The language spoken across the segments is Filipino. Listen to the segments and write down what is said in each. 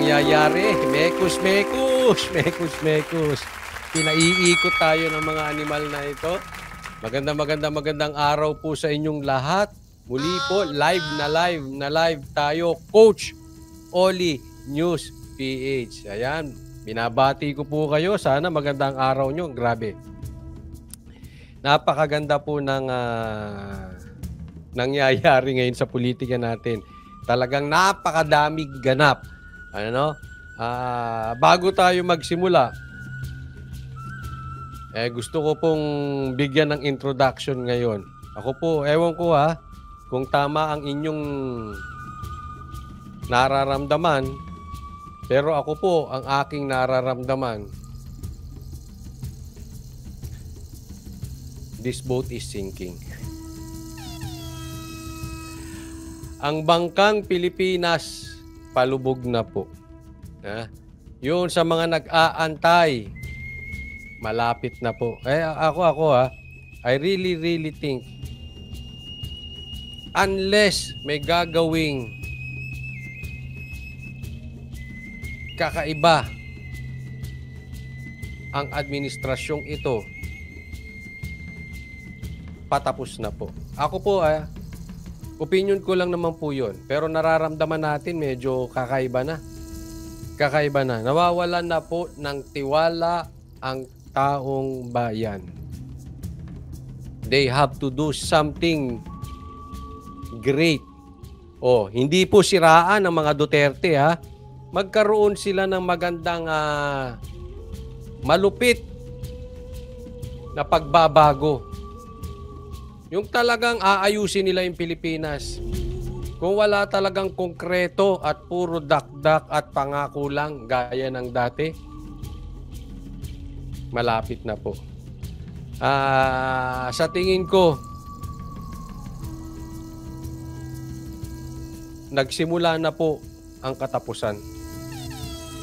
nangyayari? Mekus, mekus, mekus, mekus. Pinaiikot tayo ng mga animal na ito. Magandang araw po sa inyong lahat. Muli po, live na live tayo. Coach Oli News PH. Ayan, binabati ko po kayo. Sana magandang araw nyo. Grabe. Napakaganda po ng nangyayari ngayon sa politika natin. Talagang napakadaming ganap. Bago tayo magsimula, gusto ko pong bigyan ng introduction ngayon. Ako po, ewan ko kung tama ang inyong nararamdaman, pero ako po, ang aking nararamdaman, this boat is sinking. Ang bangkang Pilipinas, palubog na po. Yun sa mga nag-aantay, malapit na po. I really think, unless may gagawing kakaiba ang administrasyong ito, patapos na po. Ako po, opinion ko lang naman po yun. Pero nararamdaman natin medyo kakaiba na. Kakaiba na. Nawawalan na po ng tiwala ang taong bayan. They have to do something great. Hindi po siraan ng mga Duterte Magkaroon sila ng magandang malupit na pagbabago. Yung talagang aayusin nila yung Pilipinas. Kung wala talagang konkreto at puro dakdak at pangako lang gaya ng dati, malapit na po. Sa tingin ko, nagsimula na po ang katapusan.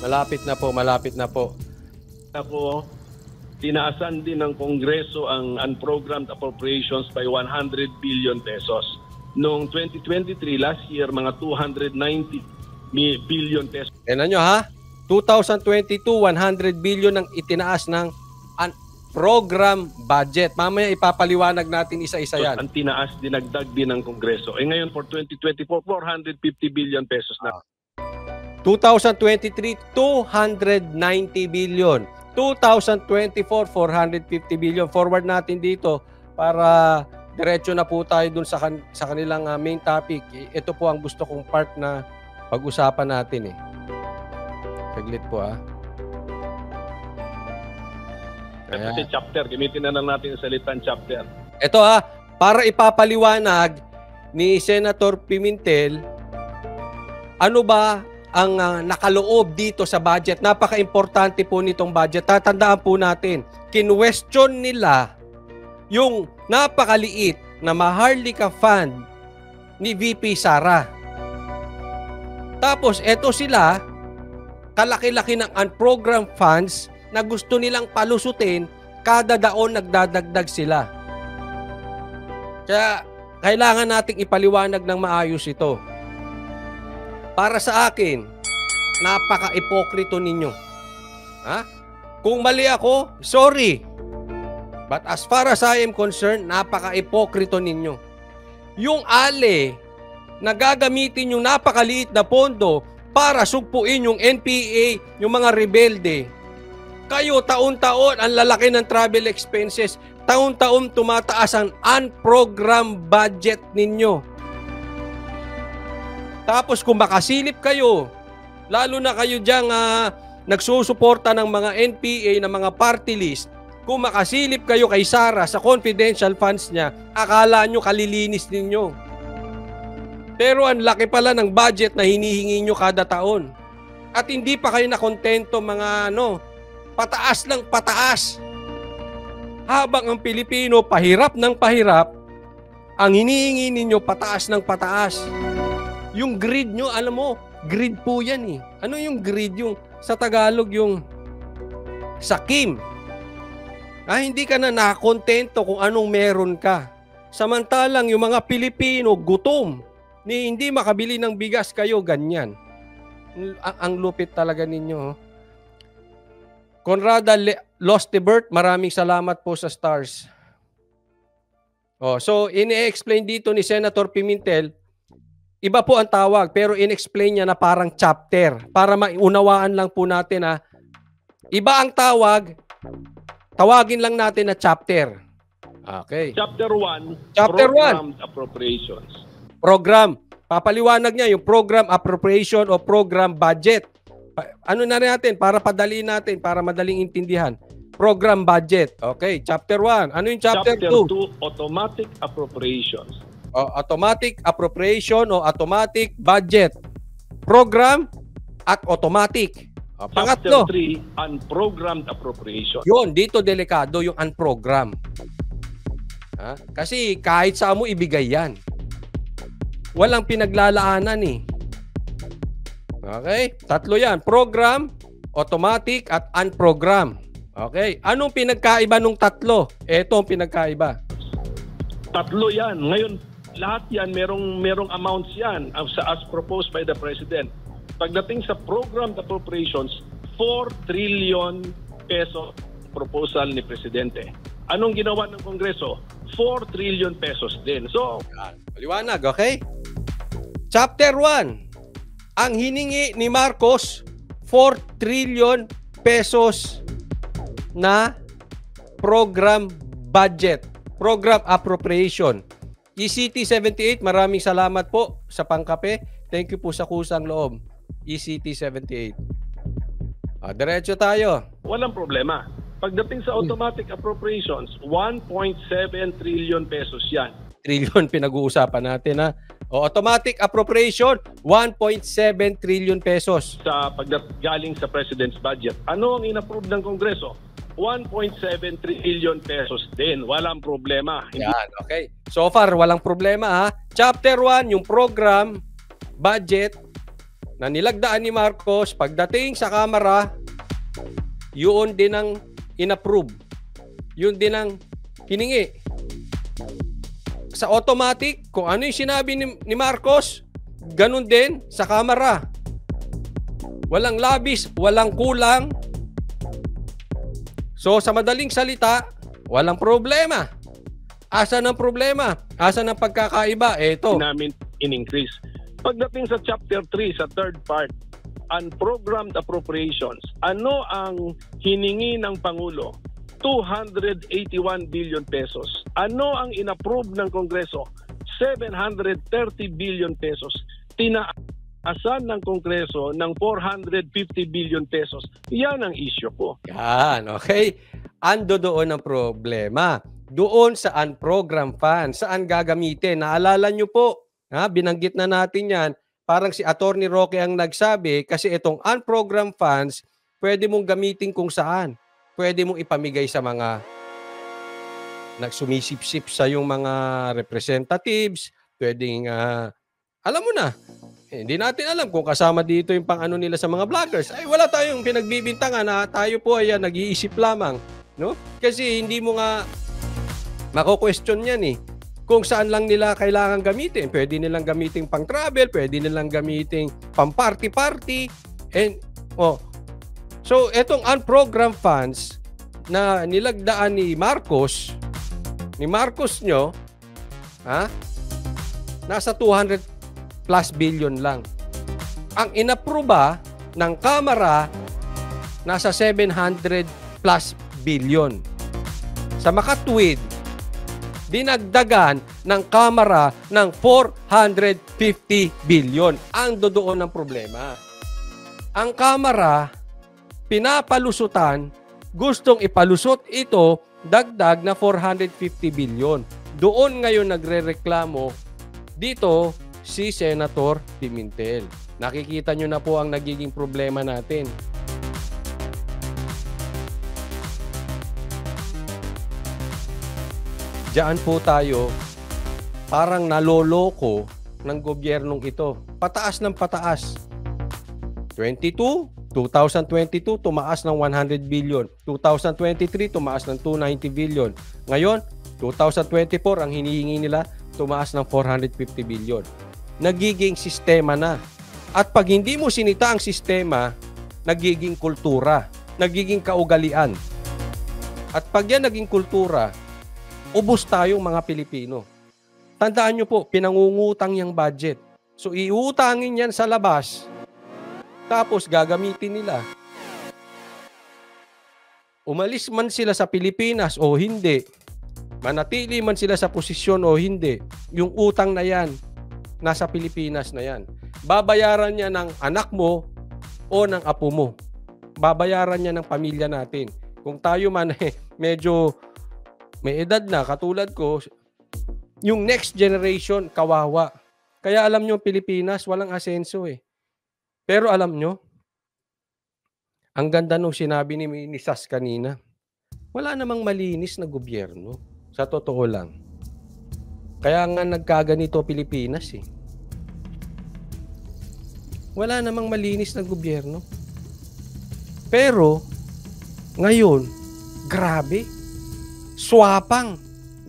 Malapit na po, malapit na po. Ako, tinaasan din ng Kongreso ang unprogrammed appropriations by 100 billion pesos. Noong 2023, last year, mga 290 billion pesos. Tignan nyo 2022, 100 billion ang itinaas ng program budget. Mamaya ipapaliwanag natin isa-isa yan. Ang tinaas, dinagdag din ng Kongreso. Ngayon for 2024, 450 billion pesos na. 2023, 290 billion. 2024, 450 billion. Forward natin dito para diretso na po tayo dun sa kanilang main topic. Ito po ang gusto kong part na pag-usapan natin Saglit po Kasi chapter, gamitin na lang natin yung salitang chapter. Ito para ipapaliwanag ni Senator Pimentel, ano ba ang nakaloob dito sa budget. Napaka-importante po nitong budget. Tatandaan po natin, kinwestiyon nila yung napakaliit na Maharlika Fund ni VP Sara. Tapos, eto sila, kalaki-laki ng unprogrammed funds na gusto nilang palusutin, kada daon nagdadagdag sila. Kaya, kailangan nating ipaliwanag ng maayos ito. Para sa akin, napaka-ipokrito ninyo. Kung mali ako, sorry. But as far as I am concerned, napaka-ipokrito ninyo. Yung na gagamitin yung napakaliit na pondo para sugpuin yung NPA, yung mga rebelde. Kayo, taon-taon, ang lalaki ng travel expenses. Taon-taon tumataas ang unprogrammed budget ninyo. Tapos kung makasilip kayo, lalo na kayo diyang nagsusuporta ng mga NPA, ng mga party list, kung makasilip kayo kay Sara sa confidential funds niya, akala nyo kalilinis ninyo. Pero ang laki pala ng budget na hinihingi nyo kada taon. At hindi pa kayo nakontento mga pataas lang pataas. Habang ang Pilipino pahirap ng pahirap, ang hinihingi ninyo pataas ng pataas. Yung greed nyo, alam mo, greed po yan Ano yung greed? Yung sa Tagalog, yung sakim. Hindi ka na nakakontento kung anong meron ka. Samantalang yung mga Pilipino, gutom. Ni hindi makabili ng bigas kayo, ganyan. Ang lupit talaga ninyo. Oh. Conrada Lostebert, maraming salamat po sa stars. Oh, so ini-explain dito ni Senator Pimentel, iba po ang tawag pero in-explain niya na parang chapter para maunawaan lang po natin na iba ang tawag, tawagin lang natin na chapter. Okay. Chapter 1, Chapter Programmed Appropriations. Program. Papaliwanag niya yung program appropriation o program budget. Ano na natin para padali natin, para madaling intindihan. Program budget. Okay, chapter 1. Ano yung chapter 2? Chapter 2, Automatic Appropriations. Automatic appropriation o automatic budget. Program at automatic. Pangatlo. Chapter 3, Unprogrammed Appropriations. Yun, dito delikado yung unprogram. Kasi kahit saan mo ibigay yan. Walang pinaglalaanan eh. Okay? Tatlo yan. Program, automatic, at unprogram. Okay? Anong pinagkaiba nung tatlo? Ito ang pinagkaiba. Tatlo yan. Ngayon, lahat yan, merong amounts yan as proposed by the President. Pagdating sa Programmed Appropriations, 4 trillion peso proposal ni Presidente. Anong ginawa ng Kongreso? 4 trillion pesos din. So, maliwanag, okay? Chapter 1. Ang hiningi ni Marcos, 4 trillion pesos na program budget, program appropriation. ECT 78, maraming salamat po sa pangkape. Thank you po sa kusang loob. ECT 78. Diretso tayo. Walang problema. Pagdating sa automatic appropriations, 1.7 trillion pesos yan. Trillion pinag-uusapan natin ha. O automatic appropriation, 1.7 trillion pesos. Sa paggaling sa President's budget. Ano ang inapprove ng Kongreso? 1.7 trillion pesos din. Walang problema. Yan, okay. So far, walang problema ha. Chapter 1, yung program, budget, na nilagdaan ni Marcos, pagdating sa Kamara, yun din ang inapprove. Yun din ang hiningi. Sa automatic, kung ano yung sinabi ni Marcos, ganun din sa Kamara. Walang labis, walang kulang. So sa madaling salita, walang problema. Asan ang problema? Asan ang pagkakaiba? Ito. Namin in-increase. Pagdating sa chapter 3, sa third part, unprogrammed appropriations, ano ang hiningi ng Pangulo? 281 billion pesos. Ano ang inapprove ng Kongreso? 730 billion pesos. Tinaasan ng Kongreso ng 450 billion pesos. Yan ang issue ko. Yan, okay. Ando doon ang problema. Doon sa unprogrammed funds, saan gagamitin? Naalala nyo po, binanggit na natin yan. Parang si Attorney Roque ang nagsabi kasi itong unprogrammed funds, pwede mong gamitin kung saan. Pwede mong ipamigay sa mga nagsumisip-sip sa yung mga representatives. Pwedeng, alam mo na, hindi natin alam kung kasama dito yung pang-ano nila sa mga vloggers. Ay, wala tayong pinagbibintangan na tayo po ay nag-iisip lamang. No? Kasi hindi mo nga mako-question yan eh. Kung saan lang nila kailangan gamitin. Pwede nilang gamitin pang travel, pwede nilang gamitin pang party-party. And, so, etong unprogrammed funds na nilagdaan ni Marcos nyo, nasa 200 plus billion lang. Ang inapruba ng Kamara, nasa 700 plus billion. Sa makatwid, dinagdagan ng Kamara ng 450 billion. Ang doon ng problema. Ang Kamara, pinapalusutan, gustong ipalusot ito, dagdag na 450 billion. Doon ngayon nagrereklamo dito si Senator Pimentel. Nakikita nyo na po ang nagiging problema natin. Diyan po tayo parang naloloko ng gobyernong ito. Pataas ng pataas. 2022, tumaas ng 100 billion. 2023, tumaas ng 290 billion. Ngayon, 2024, ang hinihingi nila, tumaas ng 450 billion. Nagiging sistema na. At pag hindi mo sinita ang sistema, nagiging kultura, nagiging kaugalian. At pag yan naging kultura, ubos tayong mga Pilipino. Tandaan nyo po, pinangungutang yung budget. So iutangin yan sa labas, tapos gagamitin nila. Umalis man sila sa Pilipinas o hindi, manatili man sila sa posisyon o hindi, yung utang na yan, nasa Pilipinas na yan. Babayaran niya ng anak mo o ng apo mo. Babayaran niya ng pamilya natin. Kung tayo man medyo may edad na, katulad ko, yung next generation, kawawa. Kaya alam nyo, Pilipinas, walang asenso eh. Pero alam nyo, ang ganda nung sinabi ni Sas kanina, wala namang malinis na gobyerno. Sa totoo lang. Kaya nga nagkaganito Pilipinas eh. Wala namang malinis na gobyerno. Pero, ngayon, grabe. Swapang.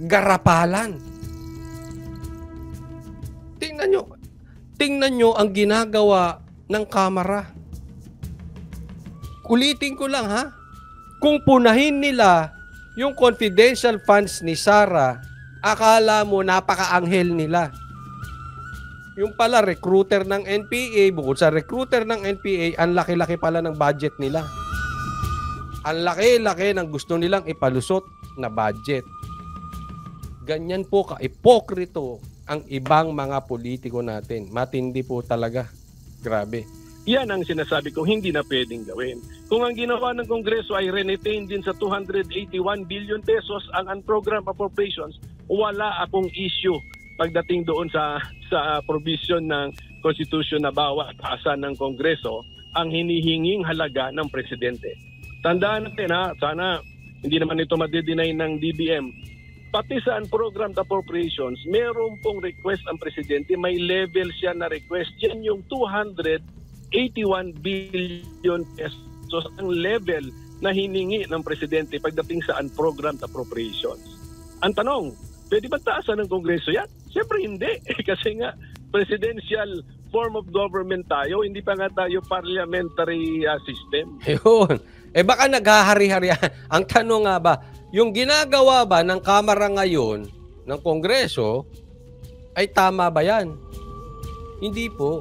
Garapalan. Tingnan nyo ang ginagawa ng Kamara. Ulitin ko lang ha. Kung punahin nila yung confidential funds ni Sara, akala mo napaka-anghel nila. Yung pala, recruiter ng NPA, bukod sa recruiter ng NPA, ang laki-laki pala ng budget nila. Ang laki-laki ng gusto nilang ipalusot na budget. Ganyan po ka-ipokrito ang ibang mga politiko natin. Matindi po talaga. Grabe. Yan ang sinasabi ko, hindi na pwedeng gawin. Kung ang ginawa ng Kongreso ay retain din sa 281 billion pesos ang unprogrammed appropriations, wala akong issue pagdating doon sa provision ng Constitution na bawat taasan ng Kongreso ang hinihinging halaga ng Presidente. Tandaan natin ha, sana hindi naman ito madideny ng DBM. Pati sa unprogrammed appropriations, meron pong request ang Presidente, may level siya na request. Yan yung 281 billion pesos ang level na hiningi ng Presidente pagdating sa unprogrammed appropriations. Ang tanong, pwede ba taasan ng Kongreso yan? Siyempre hindi. Kasi nga, presidential form of government tayo, hindi pa nga tayo parliamentary system. Ayun. Baka naghahari-hari. Ang tanong nga ba, yung ginagawa ba ng Kamara ngayon, ng Kongreso, ay tama ba yan? Hindi po.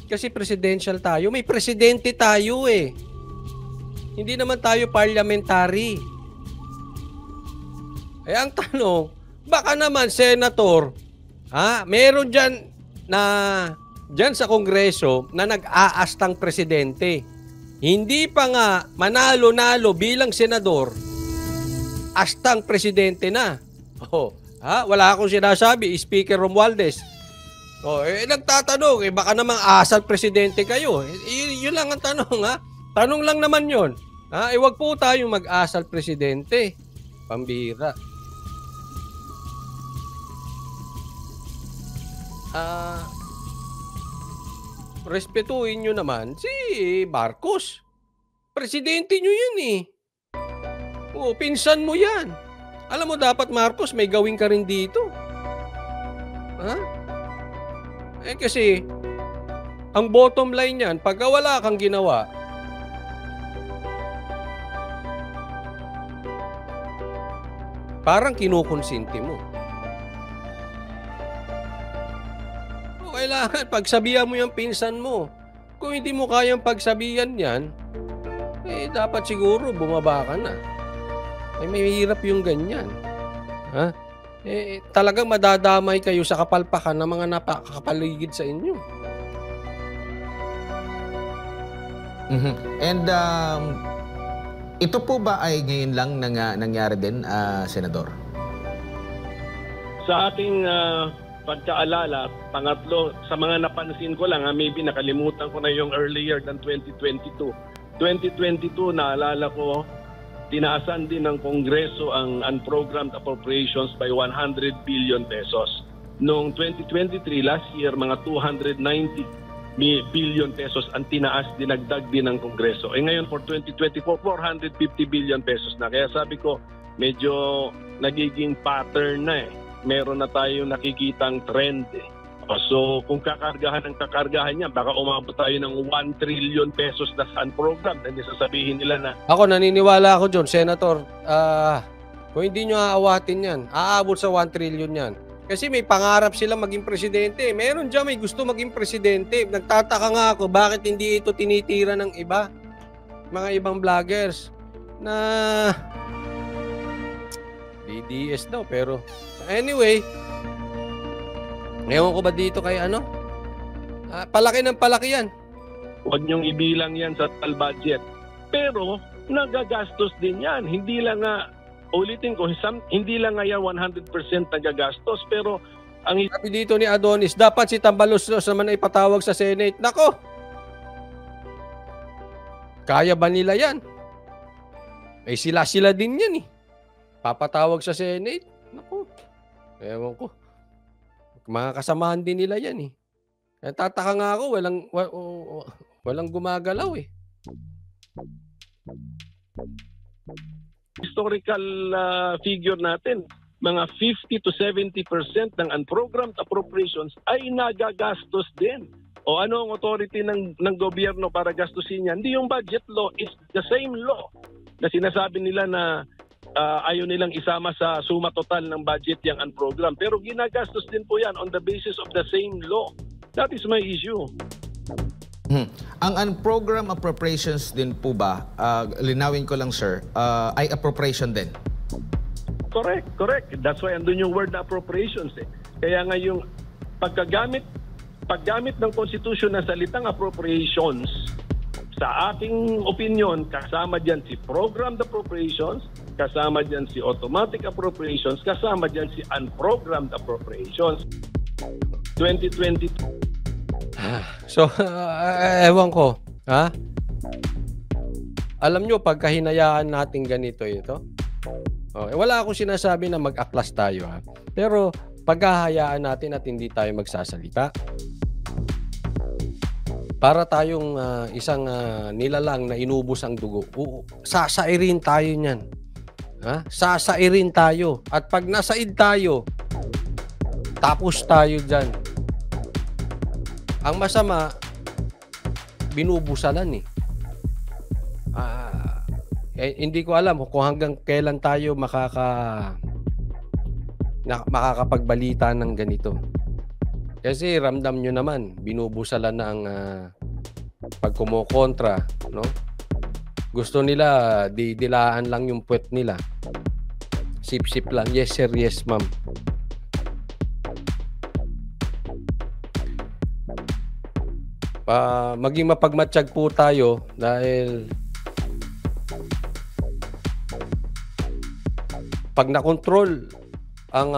Kasi presidential tayo. May presidente tayo eh. Hindi naman tayo parliamentary. Ang tanong, baka naman, Senator, meron dyan sa Kongreso na nag-aastang presidente. Hindi pa nga manalo-nalo bilang senador, astang presidente na. Wala akong sinasabi, Speaker Romualdez. Nagtatanong, baka namang asal presidente kayo. Yun lang ang tanong ha. Tanong lang naman yun. Wag po tayong mag-asal presidente. Pambira. Respetuhin nyo naman si Marcos. Presidente nyo yan eh. Pinsan mo yan. Alam mo, dapat Marcos, may gawin ka rin dito. Kasi, ang bottom line yan, pag wala kang ginawa, parang kinukonsinti mo. Kailangan pagsabihan mo yung pinsan mo. Kung hindi mo kayang pagsabihan yan, dapat siguro bumaba ka na. May hirap yung ganyan. Talagang madadamay kayo sa kapalpakan ng mga napakapaligid sa inyo. And ito po ba ay ngayon lang nangyari din, Senador? Sa ating pagkaalala, pangatlo, sa mga napansin ko lang, maybe nakalimutan ko na yung earlier than 2022. 2022, naalala ko, tinaasan din ng Kongreso ang unprogrammed appropriations by 100 billion pesos. Noong 2023, last year, mga 290 billion pesos ang tinaas, dinagdag din ng Kongreso. Ngayon for 2024, 450 billion pesos na. Kaya sabi ko, medyo nagiging pattern na eh. Meron na tayong nakikitang trend eh. So kung kakargahan niya, baka umabot tayo ng 1 trillion pesos na SAN program na sasabihin nila na Ako, naniniwala ako dyan, Senator. Kung hindi nyo aawatin yan, aabot sa 1 trillion yan. Kasi may pangarap sila maging presidente. Meron dyan may gusto maging presidente. Nagtataka nga ako, bakit hindi ito tinitira ng iba? Mga ibang vloggers na DDS daw. Pero anyway, ewan ko ba dito kay ano? Palaki ng palaki yan. huwag niyong ibilang yan sa total budget. Pero nagagastos din yan. Hindi lang nga, ulitin ko, hindi lang nga yan 100% nagagastos. Pero ang Sabi dito ni Adonis, dapat si Tambaluslos naman ay patawag sa Senate. Nako! Kaya ba nila yan? Eh sila din yan eh. Papatawag sa Senate. Nako. Ewan ko. Mga kasamahan din nila yan eh. Kaya tataka nga ako, walang gumagalaw eh. historical figure natin, mga 50 to 70% ng unprogrammed appropriations ay nagagastos din. O ano ang authority ng gobyerno para gastusin yan? Hindi yung budget law, it's the same law na sinasabi nila na ayaw nilang isama sa suma total ng budget yung unprogrammed. Pero ginagastos din po yan on the basis of the same law. That is my issue. Ang unprogrammed appropriations din po ba, linawin ko lang sir, ay appropriation din? Correct. That's why andun yung word na appropriations eh. Kaya nga yung paggamit ng Constitution na salitang appropriations, sa ating opinion, kasama dyan si programmed appropriations, kasama dyan si automatic appropriations, kasama dyan si unprogrammed appropriations. 2020. So, ewan ko. Ha? Alam nyo, pagka hinayaan natin ganito ito, wala akong sinasabi na mag-aklas tayo. Ha? Pero, pagkahayaan natin at hindi tayo magsasalita, para tayong isang nilalang na inubos ang dugo, sasairin tayo niyan. Ha? Sasairin tayo. At pag nasaid tayo, tapos tayo dyan. Ang masama, binubusalan eh. Hindi ko alam kung hanggang kailan tayo makakapagbalita ng ganito. Kasi ramdam nyo naman, binubusalan na ang pagkumokontra, no? Gusto nila, dilaan lang yung puwet nila. Sip-sip lang. Yes sir, yes ma'am. Maging mapagmatsyag po tayo dahil pag nakontrol ang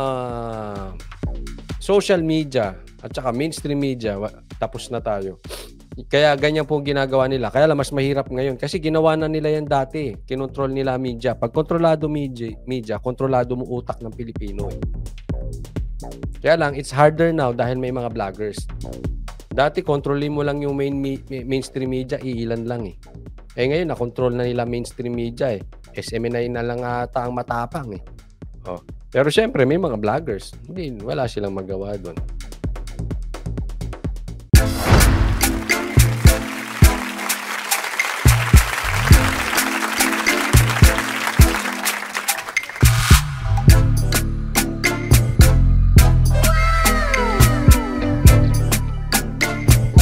social media at saka mainstream media, tapos na tayo. Kaya ganyan po ginagawa nila. Kaya lang mas mahirap ngayon kasi ginawa na nila yan dati. Kinontrol nila media. Pag kontrolado media, kontrolado mo utak ng Pilipino. Kaya lang, it's harder now dahil may mga vloggers. Dati, kontrolin mo lang yung mainstream media, iilan lang eh. Ngayon, nakontrol na nila mainstream media eh. SMNI na lang ata ang matapang eh. Pero syempre, may mga vloggers. Hindi, wala silang magawa doon.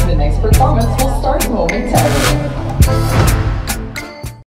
The next performance will start momentarily.